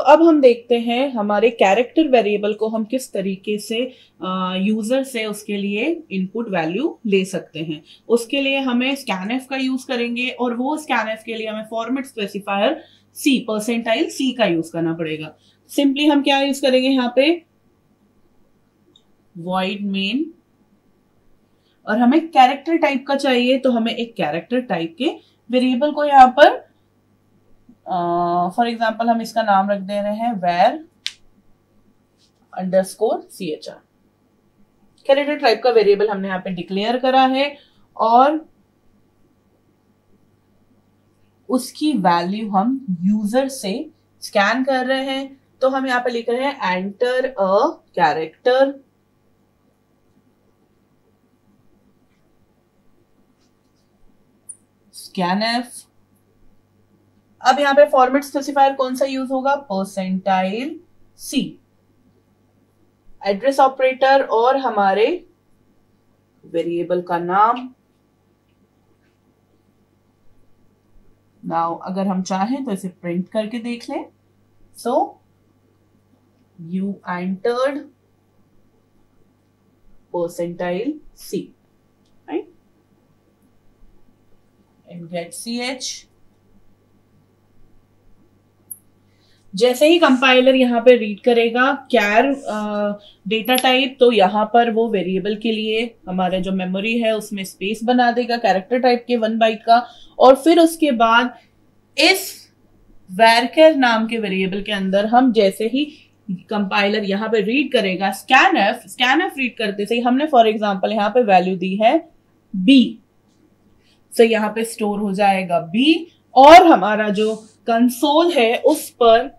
अब हम देखते हैं हमारे कैरेक्टर वेरिएबल को हम किस तरीके से यूजर से उसके लिए इनपुट वैल्यू ले सकते हैं। उसके लिए हमें स्कैनएफ का यूज करेंगे और वो स्कैनएफ के लिए हमें फॉर्मेट स्पेसिफायर सी परसेंटाइल सी का यूज करना पड़ेगा। सिंपली हम क्या यूज करेंगे यहाँ पे void main, और हमें कैरेक्टर टाइप का चाहिए तो हमें एक कैरेक्टर टाइप के वेरिएबल को यहाँ पर फॉर एग्जाम्पल हम इसका नाम रख दे रहे हैं var _chr। कैरेक्टर टाइप का वेरिएबल हमने यहाँ पे डिक्लेयर करा है और उसकी वैल्यू हम यूजर से स्कैन कर रहे हैं। तो हम यहाँ पे लिख रहे हैं एंटर अ कैरेक्टर स्कैनएफ। अब यहाँ पे फॉर्मेट स्पेसिफायर कौन सा यूज होगा, परसेंटाइल सी, एड्रेस ऑपरेटर और हमारे वेरिएबल का नाम। नाउ अगर हम चाहें तो इसे प्रिंट करके देख लें। So you entered percentile C, right, and get ch। जैसे ही कंपाइलर यहाँ पे रीड करेगा कैर डेटा टाइप, तो यहाँ पर वो वेरिएबल के लिए हमारे जो मेमोरी है उसमें स्पेस बना देगा कैरेक्टर टाइप के 1 बाइट का। और फिर उसके बाद इस varchar नाम के वेरिएबल के अंदर हम जैसे ही कंपाइलर यहाँ पे रीड करेगा स्कैनएफ रीड करते से हमने फॉर एग्जांपल यहाँ पे वैल्यू दी है b, तो यहाँ पे स्टोर हो जाएगा b और हमारा जो कंसोल है उस पर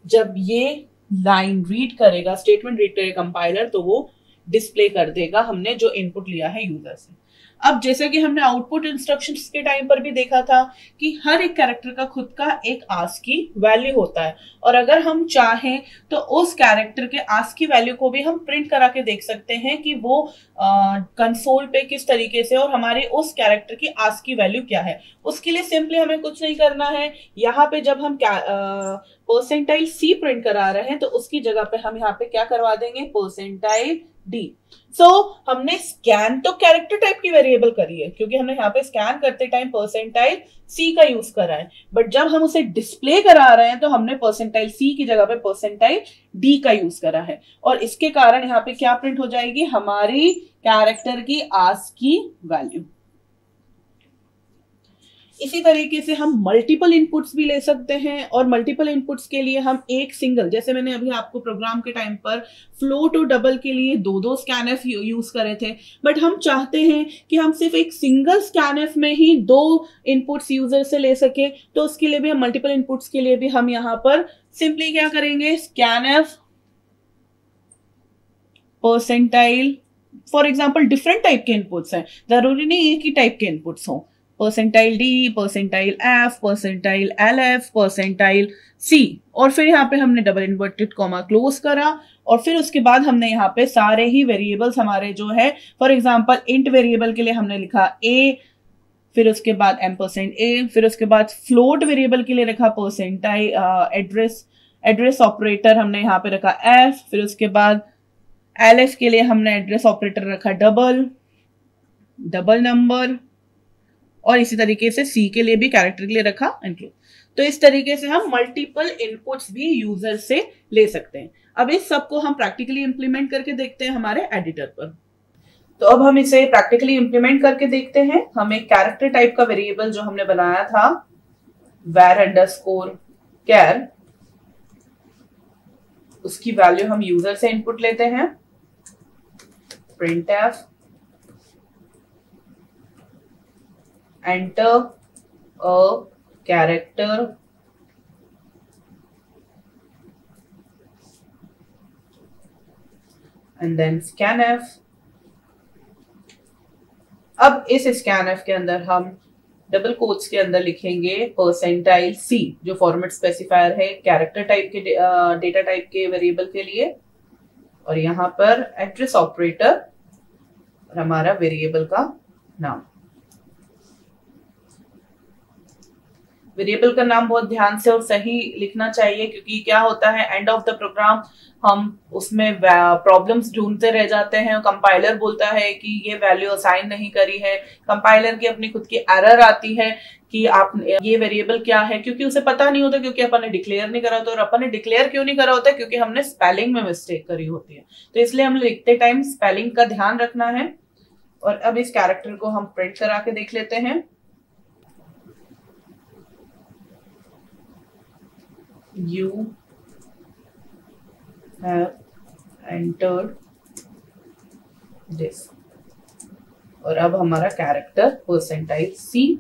जब ये लाइन रीड करेगा, स्टेटमेंट रीड करेगा कंपाइलर, तो वो डिस्प्ले कर देगा हमने जो इनपुट लिया है यूजर से। अब जैसे कि हमने आउटपुट इंस्ट्रक्शंस के टाइम पर भी देखा था कि हर एक कैरेक्टर का खुद का एक आस्की वैल्यू होता है और अगर हम चाहें तो उस कैरेक्टर के आस्की वैल्यू को भी हम प्रिंट करा के देख सकते हैं कि वो कंसोल पे किस तरीके से और हमारे उस कैरेक्टर की आस्की वैल्यू क्या है। उसके लिए सिंपली हमें कुछ नहीं करना है। यहाँ पे जब हम परसेंटाइल सी प्रिंट करा रहे हैं तो उसकी जगह पे हम यहाँ पे क्या करवा देंगे, परसेंटाइल डी। सो हमने स्कैन तो कैरेक्टर टाइप की वेरिएबल करी है क्योंकि हमने यहाँ पे स्कैन करते टाइम परसेंटाइल सी का यूज करा है, बट जब हम उसे डिस्प्ले करा रहे हैं तो हमने परसेंटाइल सी की जगह पे परसेंटाइल डी का यूज करा है और इसके कारण यहाँ पे क्या प्रिंट हो जाएगी, हमारी कैरेक्टर की आस्की वैल्यू। इसी तरीके से हम मल्टीपल इनपुट्स भी ले सकते हैं और मल्टीपल इनपुट्स के लिए हम एक सिंगल, जैसे मैंने अभी आपको प्रोग्राम के टाइम पर फ्लोट और डबल के लिए दो स्कैनएफ यूज करे थे, बट हम चाहते हैं कि हम सिर्फ एक सिंगल स्कैनएफ में ही 2 इनपुट्स यूजर से ले सके, तो उसके लिए भी हम मल्टीपल इनपुट्स के लिए भी हम यहाँ पर सिंपली क्या करेंगे, scanf percentile. For example different type के इनपुट्स हैं, जरूरी नहीं एक ही टाइप के इनपुट्स हों, percentile D, percentile F, percentile L F, percentile C, और फिर यहाँ पे हमने डबल इन्वर्टेड कॉमा क्लोज करा और फिर उसके बाद हमने यहाँ पे सारे ही वेरिएबल्स हमारे जो है, फॉर एग्जांपल इंट वेरिएबल के लिए हमने लिखा a, फिर उसके बाद %a, फिर उसके बाद फ्लोट वेरिएबल के लिए रखा परसेंटाइल एड्रेस ऑपरेटर हमने यहाँ पे रखा f, फिर उसके बाद एलएफ के लिए हमने एड्रेस ऑपरेटर रखा डबल नंबर, और इसी तरीके से सी के लिए भी कैरेक्टर के लिए रखा इंक्लूड। तो इस तरीके से हम मल्टीपल इनपुट्स भी यूजर से ले सकते हैं। अब इस सब को हम प्रैक्टिकली इंप्लीमेंट करके देखते हैं हमारे एडिटर पर। तो अब हम इसे प्रैक्टिकली इंप्लीमेंट करके देखते हैं। हम एक कैरेक्टर टाइप का वेरिएबल जो हमने बनाया था var_char, उसकी वैल्यू हम यूजर से इनपुट लेते हैं, printf enter a character and then scanf। अब इस scanf के अंदर हम डबल कोट्स के अंदर लिखेंगे परसेंटाइल सी, जो फॉर्मेट स्पेसिफायर है कैरेक्टर टाइप के डेटा टाइप के वेरिएबल के लिए, और यहाँ पर एड्रेस ऑपरेटर और हमारा वेरिएबल का नाम। वेरिएबल का नाम बहुत ध्यान से और सही लिखना चाहिए, क्योंकि क्या होता है एंड ऑफ द प्रोग्राम हम उसमें प्रॉब्लम्स ढूंढते रह जाते हैं। कंपाइलर बोलता है कि ये वैल्यू असाइन नहीं करी है, कंपाइलर की अपनी खुद की एरर आती है कि आप ये वेरिएबल क्या है, क्योंकि उसे पता नहीं होता, क्योंकि अपन ने डिक्लेयर नहीं करा होता। और अपन ने डिक्लेयर क्यों नहीं करा होता? क्योंकि हमने स्पेलिंग में मिस्टेक करी होती है। तो इसलिए हम लिखते टाइम स्पेलिंग का ध्यान रखना है। और अब इस कैरेक्टर को हम प्रिंट करा के देख लेते हैं। You have entered this। और अब हमारा कैरेक्टर परसेंटाइल C,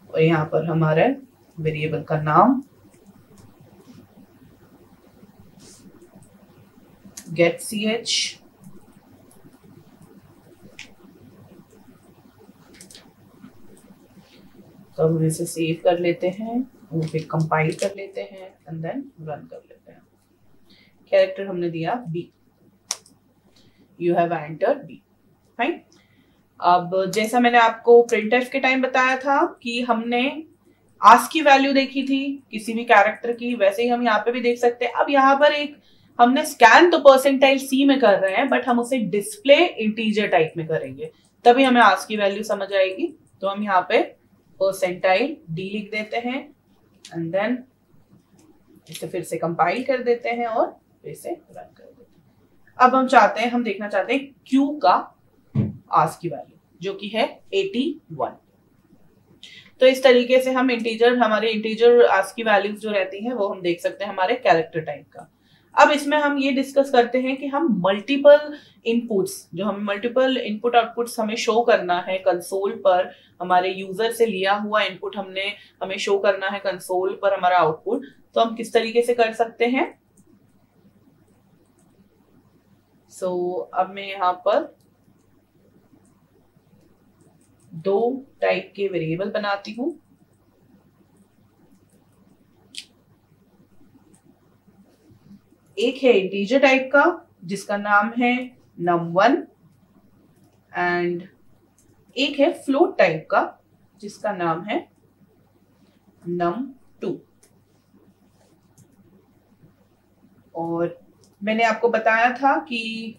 और यहां पर हमारा वेरिएबल का नाम getch। तो हम इसे सेव कर लेते हैं, वो फिर कंपाइल कर लेते हैं एंड देन रन कर लेते हैं। कैरेक्टर हमने दिया B, you have entered B, fine. अब जैसा मैंने आपको printf के टाइम बताया था कि हमने आस्क की वैल्यू देखी थी किसी भी कैरेक्टर की, वैसे ही हम यहाँ पे भी देख सकते हैं। अब यहाँ पर एक हमने स्कैन तो परसेंटाइल C में कर रहे हैं, बट हम उसे डिस्प्ले इंटीजर टाइप में करेंगे, तभी हमें आस्क की वैल्यू समझ आएगी। तो हम यहाँ पे परसेंटाइल D लिख देते हैं एंड देन इसे फिर से कंपाइल कर देते हैं और फिर से रन कर देते हैं। अब हम चाहते हैं, हम देखना चाहते हैं Q का आस्क की वैल्यू, जो कि है 81। तो इस तरीके से हम इंटीजर, हमारे इंटीजर आस्क की वैल्यूज जो रहती हैं वो हम देख सकते हैं हमारे कैरेक्टर टाइप का। अब इसमें हम ये डिस्कस करते हैं कि हम मल्टीपल इनपुट्स, जो हम मल्टीपल इनपुट आउटपुट्स हमें शो करना है कंसोल पर, हमारे यूजर से लिया हुआ इनपुट हमें शो करना है कंसोल पर हमारा आउटपुट, तो हम किस तरीके से कर सकते हैं। अब मैं यहाँ पर 2 टाइप के वेरिएबल बनाती हूं। एक है इंटीजर टाइप का जिसका नाम है num1, एंड एक है फ्लोट टाइप का जिसका नाम है num2। और मैंने आपको बताया था कि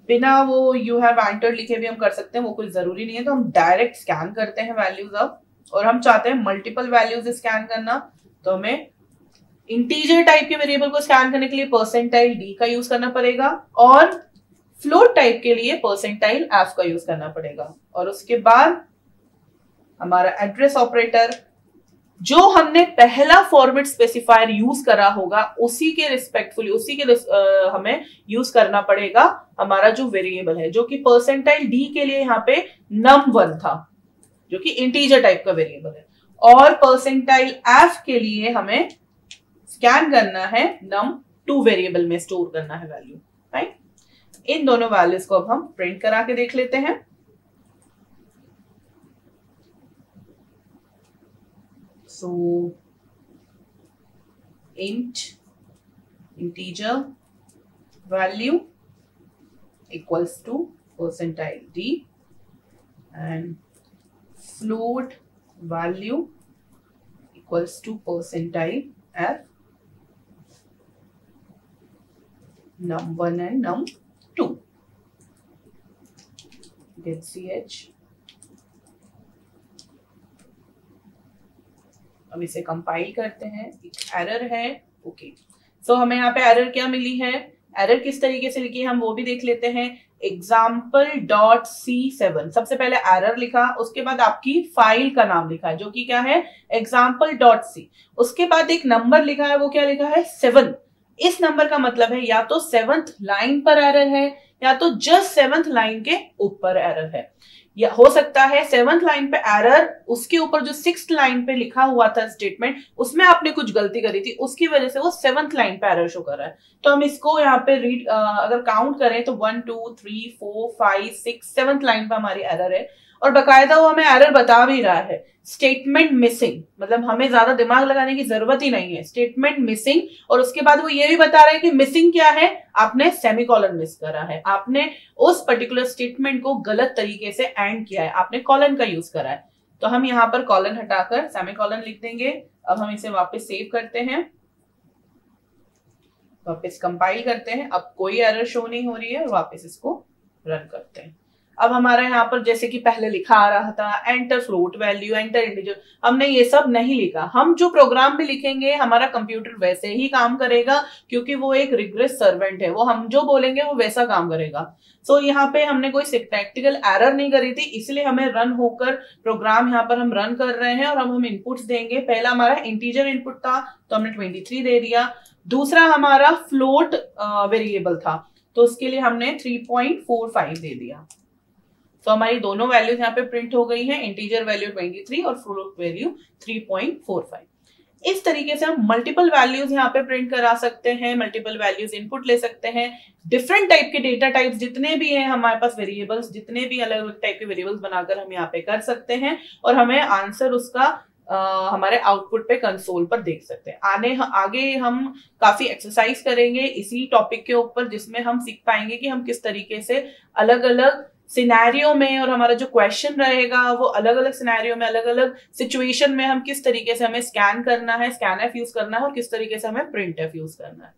बिना वो यू हैव एंटर्ड लिखे भी हम कर सकते हैं, वो कोई जरूरी नहीं है। तो हम डायरेक्ट स्कैन करते हैं वैल्यूज अब, और हम चाहते हैं मल्टीपल वैल्यूज स्कैन करना, तो हमें इंटीजर टाइप के वेरिएबल को स्कैन करने के लिए परसेंटाइल D का यूज करना पड़ेगा, और फ्लोट टाइप के लिए परसेंटाइल F का यूज करना पड़ेगा। और उसके बाद हमारा एड्रेस ऑपरेटर, जो हमने पहला फॉर्मेट स्पेसिफायर यूज करा होगा उसी के रिस्पेक्टफुली, हमें यूज करना पड़ेगा हमारा जो वेरिएबल है, जो कि परसेंटाइल D के लिए यहाँ पे num1 था, जो कि इंटीजर टाइप का वेरिएबल है, और परसेंटाइल F के लिए हमें स्कैन करना है num2 वेरिएबल में स्टोर करना है वैल्यू, राइट। इन दोनों वैल्यूज को अब हम प्रिंट करा के देख लेते हैं। So int integer value equals to percentile D, and float value equals to percentile F, num1 and num2, getch। अब इसे कंपाइल करते हैं, एक एरर है, ओके। सो हमें यहाँ पे एरर क्या मिली है, एरर किस तरीके से लिखी है हम वो भी देख लेते हैं। example.c7, सबसे पहले एरर लिखा, उसके बाद आपकी फाइल का नाम लिखा है जो कि क्या है example.c, उसके बाद एक नंबर लिखा है, वो क्या लिखा है 7। इस नंबर का मतलब है या तो 7th लाइन पर एरर है या तो जस्ट 7th लाइन के ऊपर एरर है, या हो सकता है 7th लाइन पे एरर, उसके ऊपर जो 6th लाइन पे लिखा हुआ था स्टेटमेंट उसमें आपने कुछ गलती करी थी, उसकी वजह से वो 7th लाइन पे एरर शो कर रहा है। तो हम इसको यहाँ पे रीड अगर काउंट करें तो 1 2 3 4 5 6 7th लाइन पे हमारी एरर है, और बकायदा वो हमें एरर बता भी रहा है स्टेटमेंट मिसिंग, मतलब हमें ज्यादा दिमाग लगाने की जरूरत ही नहीं है, स्टेटमेंट मिसिंग। और उसके बाद वो ये भी बता रहा है कि मिसिंग क्या है, आपने सेमीकोलन मिस करा है, आपने उस पर्टिकुलर स्टेटमेंट को गलत तरीके से एंड किया है, आपने कॉलन का यूज करा है। तो हम यहाँ पर कॉलन हटाकर सेमीकोलन लिख देंगे। अब हम इसे वापस सेव करते हैं, वापस कंपाइल करते हैं। अब कोई एरर शो नहीं हो रही है और वापस इसको रन करते हैं। अब हमारा यहाँ पर जैसे कि पहले लिखा आ रहा था enter float value, enter integer, हमने ये सब नहीं लिखा। हम जो प्रोग्राम भी लिखेंगे हमारा कंप्यूटर वैसे ही काम करेगा, क्योंकि वो एक रिग्रेस सर्वेंट है, वो हम जो बोलेंगे वो वैसा काम करेगा। सो यहाँ पे हमने कोई सिंटैक्टिकल एरर नहीं करी थी, इसलिए हमें रन होकर प्रोग्राम यहाँ पर हम रन कर रहे हैं। और अब हम इनपुट्स देंगे। पहला हमारा इंटीजर इनपुट था तो हमने 23 दे दिया। दूसरा हमारा फ्लोट वेरिएबल था तो उसके लिए हमने 3.45 दे दिया। तो हमारी दोनों वैल्यूज यहाँ पे प्रिंट हो गई हैं, इंटीजर वैल्यू 23 और फ्लोट वैल्यू 3.45। इस तरीके से हम मल्टीपल वैल्यूज यहाँ पे प्रिंट करा सकते हैं, मल्टीपल वैल्यूज इनपुट ले सकते हैं। डिफरेंट टाइप के डेटा टाइप्स जितने भी हैं हमारे पास, वेरिएबल्स जितने भी अलग अलग टाइप के वेरिएबल्स बनाकर हम यहाँ पे कर सकते हैं और हमें आंसर उसका हमारे आउटपुट पे कंसोल पर देख सकते हैं। आगे हम काफी एक्सरसाइज करेंगे इसी टॉपिक के ऊपर, जिसमें हम सीख पाएंगे कि हम किस तरीके से अलग अलग सिनेरियो में, और हमारा जो क्वेश्चन रहेगा वो अलग अलग सिनेरियो में, अलग अलग सिचुएशन में हम किस तरीके से हमें स्कैन करना है, स्कैन एफ यूज करना है और किस तरीके से हमें प्रिंट एफ यूज करना है।